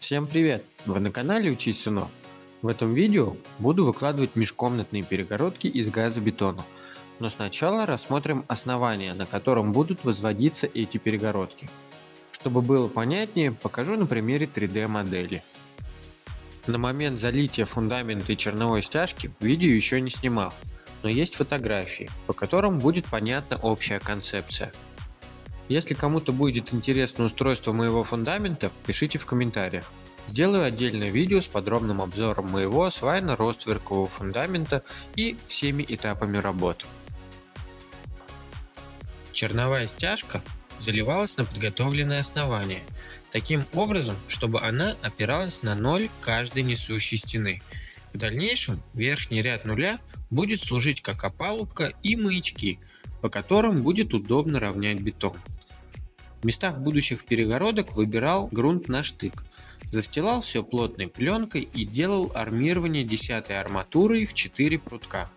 Всем привет! Вы на канале Учись Уно. В этом видео буду выкладывать межкомнатные перегородки из газобетона. Но сначала рассмотрим основание, на котором будут возводиться эти перегородки. Чтобы было понятнее, покажу на примере 3D модели. На момент залития фундамента и черновой стяжки видео еще не снимал, но есть фотографии, по которым будет понятна общая концепция. Если кому-то будет интересно устройство моего фундамента, пишите в комментариях. Сделаю отдельное видео с подробным обзором моего свайно-ростверкового фундамента и всеми этапами работы. Черновая стяжка заливалась на подготовленное основание, таким образом, чтобы она опиралась на ноль каждой несущей стены. В дальнейшем верхний ряд нуля будет служить как опалубка и маячки, по которым будет удобно равнять бетон. В местах будущих перегородок выбирал грунт на штык, застилал все плотной пленкой и делал армирование 10-й арматурой в 4 прутка.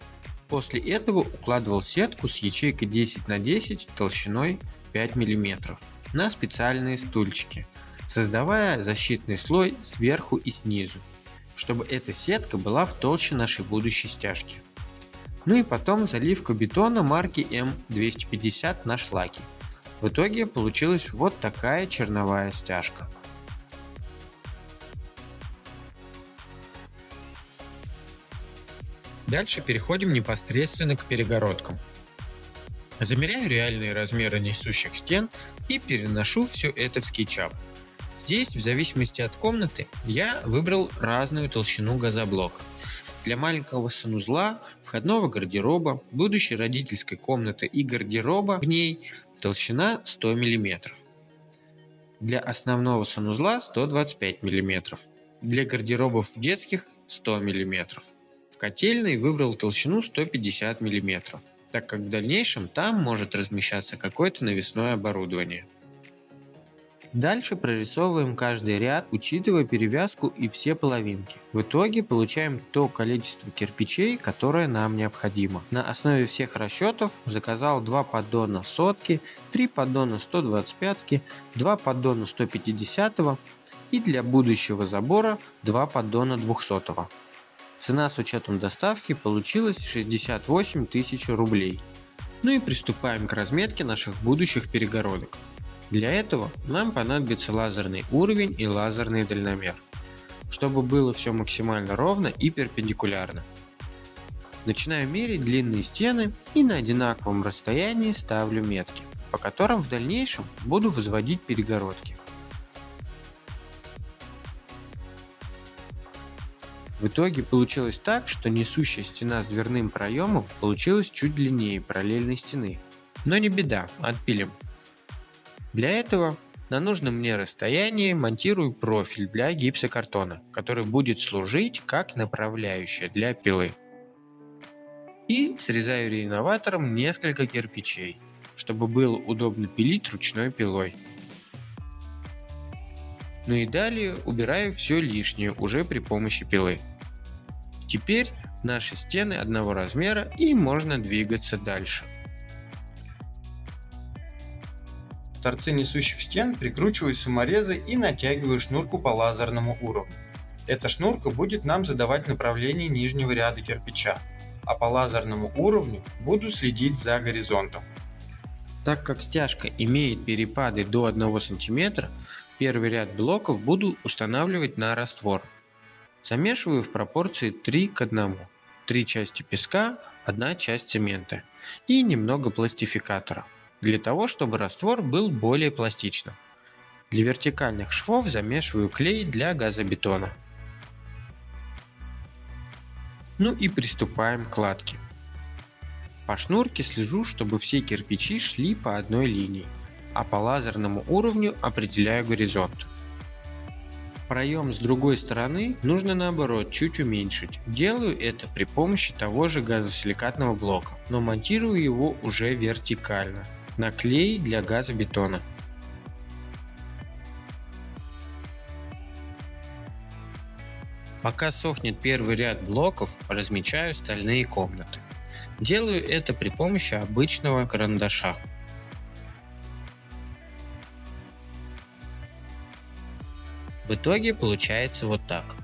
После этого укладывал сетку с ячейкой 10 на 10 толщиной 5 мм на специальные стульчики, создавая защитный слой сверху и снизу, чтобы эта сетка была в толще нашей будущей стяжки. Ну и потом заливка бетона марки М250 на шлаке. В итоге получилась вот такая черновая стяжка. Дальше переходим непосредственно к перегородкам. Замеряю реальные размеры несущих стен и переношу все это в SketchUp. Здесь, в зависимости от комнаты, я выбрал разную толщину газоблока. Для маленького санузла, входного гардероба, будущей родительской комнаты и гардероба в ней толщина 100 мм. Для основного санузла 125 мм. Для гардеробов детских 100 мм. В котельной выбрал толщину 150 мм, так как в дальнейшем там может размещаться какое-то навесное оборудование. Дальше прорисовываем каждый ряд, учитывая перевязку и все половинки. В итоге получаем то количество кирпичей, которое нам необходимо. На основе всех расчетов заказал 2 поддона сотки, 3 поддона 125, 2 поддона 150 и для будущего забора 2 поддона 200. Цена с учетом доставки получилась 68 тысяч рублей. Ну и приступаем к разметке наших будущих перегородок. Для этого нам понадобится лазерный уровень и лазерный дальномер, чтобы было все максимально ровно и перпендикулярно. Начинаю мерить длинные стены и на одинаковом расстоянии ставлю метки, по которым в дальнейшем буду возводить перегородки. В итоге получилось так, что несущая стена с дверным проемом получилась чуть длиннее параллельной стены. Но не беда, отпилим. Для этого на нужном мне расстоянии монтирую профиль для гипсокартона, который будет служить как направляющая для пилы. И срезаю реиноватором несколько кирпичей, чтобы было удобно пилить ручной пилой. Ну и далее убираю все лишнее уже при помощи пилы. Теперь наши стены одного размера и можно двигаться дальше. Торцы несущих стен прикручиваю саморезы и натягиваю шнурку по лазерному уровню. Эта шнурка будет нам задавать направление нижнего ряда кирпича, а по лазерному уровню буду следить за горизонтом. Так как стяжка имеет перепады до 1 см, первый ряд блоков буду устанавливать на раствор. Замешиваю в пропорции 3 к 1. 3 части песка, 1 часть цемента и немного пластификатора, для того, чтобы раствор был более пластичным. Для вертикальных швов замешиваю клей для газобетона. Ну и приступаем к кладке. По шнурке слежу, чтобы все кирпичи шли по одной линии, а по лазерному уровню определяю горизонт. Проем с другой стороны нужно наоборот чуть уменьшить. Делаю это при помощи того же газосиликатного блока, но монтирую его уже вертикально, на клей для газобетона. Пока сохнет первый ряд блоков, размечаю стальные комнаты. Делаю это при помощи обычного карандаша. В итоге получается вот так.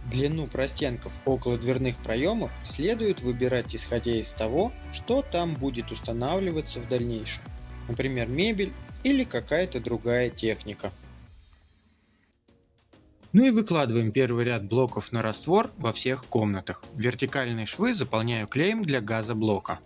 Длину простенков около дверных проемов следует выбирать исходя из того, что там будет устанавливаться в дальнейшем, например, мебель или какая-то другая техника. Ну и выкладываем первый ряд блоков на раствор во всех комнатах. Вертикальные швы заполняю клеем для газоблока.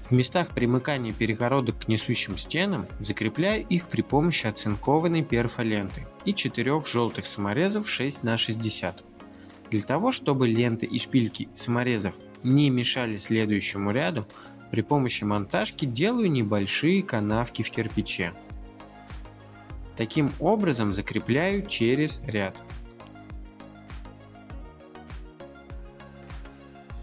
В местах примыкания перегородок к несущим стенам закрепляю их при помощи оцинкованной перфоленты и 4 желтых саморезов 6 на 60. Для того, чтобы ленты и шпильки саморезов не мешали следующему ряду, при помощи монтажки делаю небольшие канавки в кирпиче. Таким образом закрепляю через ряд.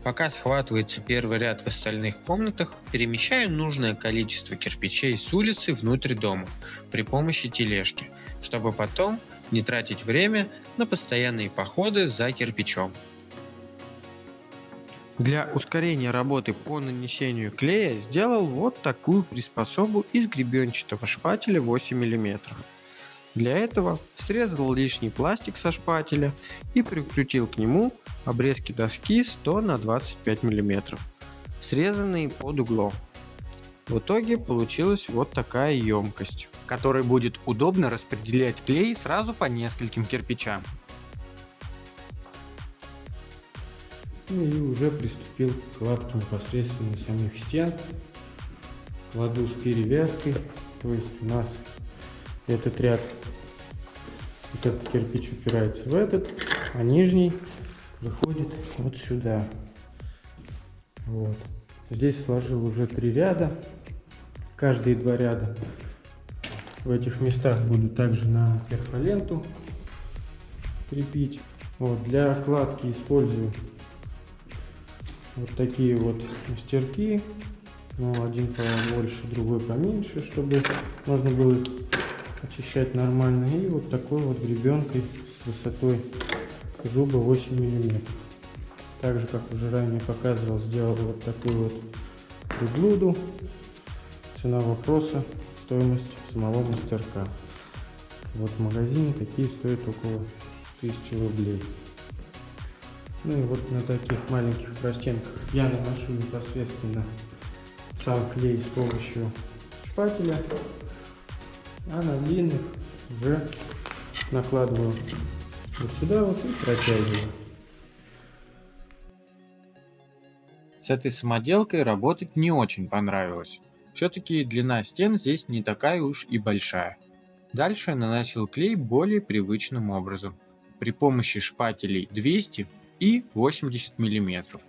Пока схватывается первый ряд в остальных комнатах, перемещаю нужное количество кирпичей с улицы внутрь дома при помощи тележки, чтобы потом не тратить время на постоянные походы за кирпичом. Для ускорения работы по нанесению клея сделал вот такую приспособу из гребенчатого шпателя 8 мм. Для этого срезал лишний пластик со шпателя и прикрутил к нему обрезки доски 100 на 25 мм, срезанные под углом. В итоге получилась вот такая емкость, в которой будет удобно распределять клей сразу по нескольким кирпичам. Ну и уже приступил к кладке непосредственно самих стен. Кладу с перевязкой, то есть у нас этот ряд, вот этот кирпич упирается в этот, а нижний выходит вот сюда. Вот. Здесь сложил уже 3 ряда. Каждые 2 ряда в этих местах буду также на перфоленту крепить. Вот. Для кладки использую вот такие вот мастерки. Ну, один побольше, другой поменьше, чтобы можно было их очищать нормально. И вот такой вот гребенкой с высотой зуба 8 мм. Также, как уже ранее показывал, сделал вот такую вот приблуду. Цена вопроса — стоимость самого мастерка. Вот в магазине такие стоят около 1000 рублей. Ну и вот на таких маленьких простенках я наношу непосредственно сам клей с помощью шпателя, а на длинных уже накладываю вот сюда вот и протягиваю. С этой самоделкой работать не очень понравилось. Все-таки длина стен здесь не такая уж и большая. Дальше наносил клей более привычным образом, при помощи шпателей 200 и 80 мм.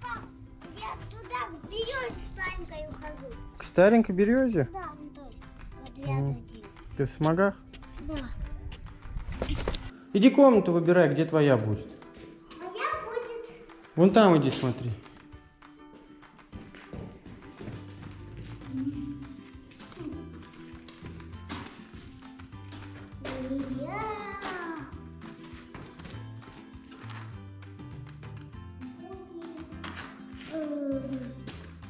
пап, я туда в березе старенькой ухожу. К старенькой березе? Да, ну тоже. Подвязывать ее. Ты в смогах? Да. Иди комнату выбирай, где твоя будет. Моя будет... Вон там иди смотри.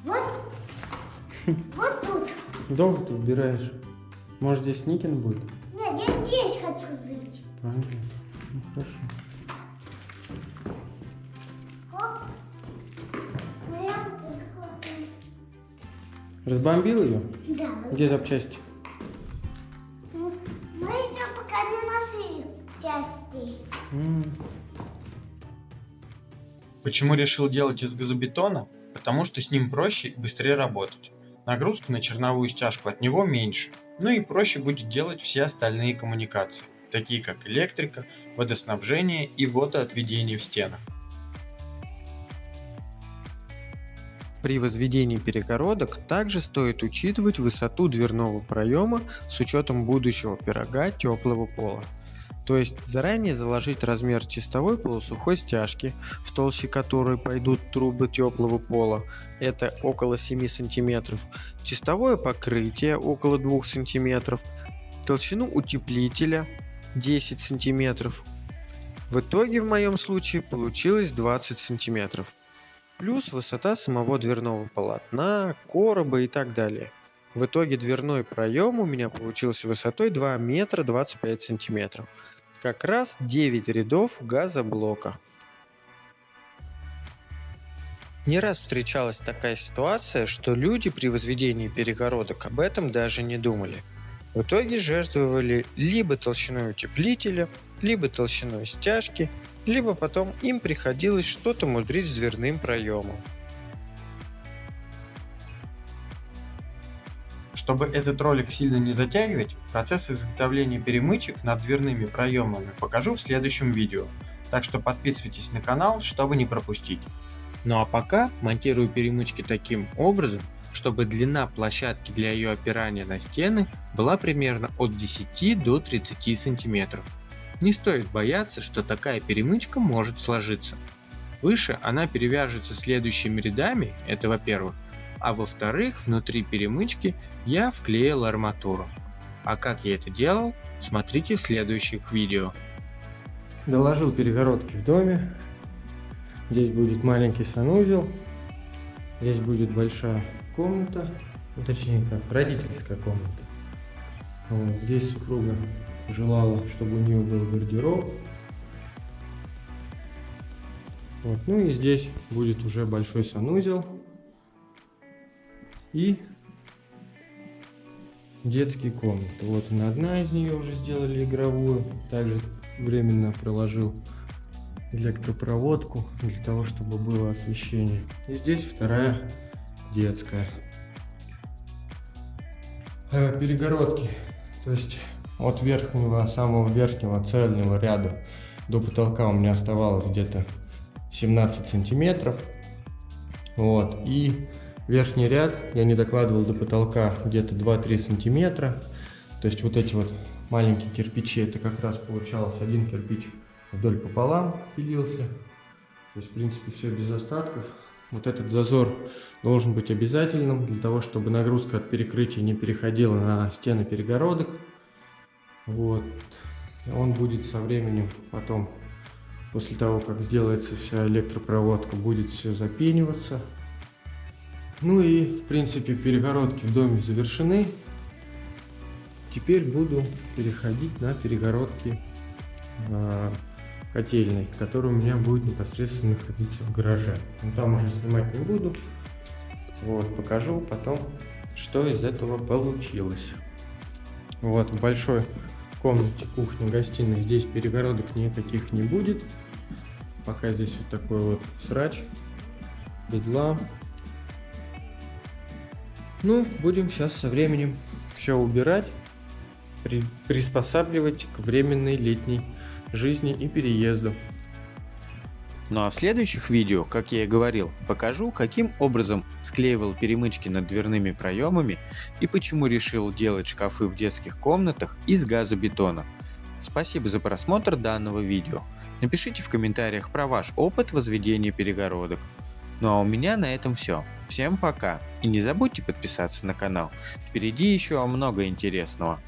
Вот. Вот тут. Долго ты выбираешь? Может, здесь Никин будет? Нет, я здесь хочу жить. Понятно. Ну, хорошо. Оп. Моя музыка классная. Разбомбил ее? Да. Где запчасти? Мы еще пока не нашли части. Почему решил делать из газобетона? Потому что с ним проще и быстрее работать. Нагрузка на черновую стяжку от него меньше. Ну и проще будет делать все остальные коммуникации, такие как электрика, водоснабжение и водоотведение в стенах. При возведении перегородок также стоит учитывать высоту дверного проема с учетом будущего пирога теплого пола. То есть заранее заложить размер чистовой полусухой стяжки, в толще которой пойдут трубы теплого пола, это около 7 см, чистовое покрытие около 2 см, толщину утеплителя 10 см. В итоге в моем случае получилось 20 см. Плюс высота самого дверного полотна, короба и так далее. В итоге дверной проем у меня получился высотой 2 метра 25 сантиметров. Как раз 9 рядов газоблока. Не раз встречалась такая ситуация, что люди при возведении перегородок об этом даже не думали. В итоге жертвовали либо толщиной утеплителя, либо толщиной стяжки, либо потом им приходилось что-то мудрить с дверным проемом. Чтобы этот ролик сильно не затягивать, процесс изготовления перемычек над дверными проемами покажу в следующем видео, так что подписывайтесь на канал, чтобы не пропустить. Ну а пока монтирую перемычки таким образом, чтобы длина площадки для ее опирания на стены была примерно от 10 до 30 см. Не стоит бояться, что такая перемычка может сложиться. Выше она перевяжется следующими рядами, это во-первых. А во-вторых, внутри перемычки я вклеил арматуру. А как я это делал, смотрите в следующих видео. Доложил перегородки в доме. Здесь будет маленький санузел. Здесь будет большая комната. Ну, точнее, как родительская комната. Вот. Здесь супруга желала, чтобы у нее был гардероб. Вот. Ну и здесь будет уже большой санузел. И детские комнаты. Вот она, одна из нее уже сделали игровую. Также временно проложил электропроводку для того, чтобы было освещение. И здесь вторая детская. Перегородки. То есть от верхнего, самого верхнего цельного ряда до потолка у меня оставалось где-то 17 сантиметров. Вот. И верхний ряд я не докладывал до потолка где-то 2-3 сантиметра. То есть вот эти вот маленькие кирпичи, это как раз получалось один кирпич вдоль пополам пилился. То есть в принципе все без остатков. Вот этот зазор должен быть обязательным для того, чтобы нагрузка от перекрытия не переходила на стены перегородок. Вот. И он будет со временем потом, после того как сделается вся электропроводка, будет все запениваться. Ну и в принципе перегородки в доме завершены. Теперь буду переходить на перегородки котельной, которая у меня будет непосредственно находиться в гараже. Но там уже снимать не буду. Вот, покажу потом, что из этого получилось. Вот, в большой комнате кухни-гостиной здесь перегородок никаких не будет. Пока здесь вот такой вот срач, бедлам. Ну, будем сейчас со временем все убирать, приспосабливать к временной летней жизни и переезду. Ну а в следующих видео, как я и говорил, покажу, каким образом склеивал перемычки над дверными проемами и почему решил делать шкафы в детских комнатах из газобетона. Спасибо за просмотр данного видео. Напишите в комментариях про ваш опыт возведения перегородок. Ну а у меня на этом все. Всем пока и не забудьте подписаться на канал. Впереди еще много интересного.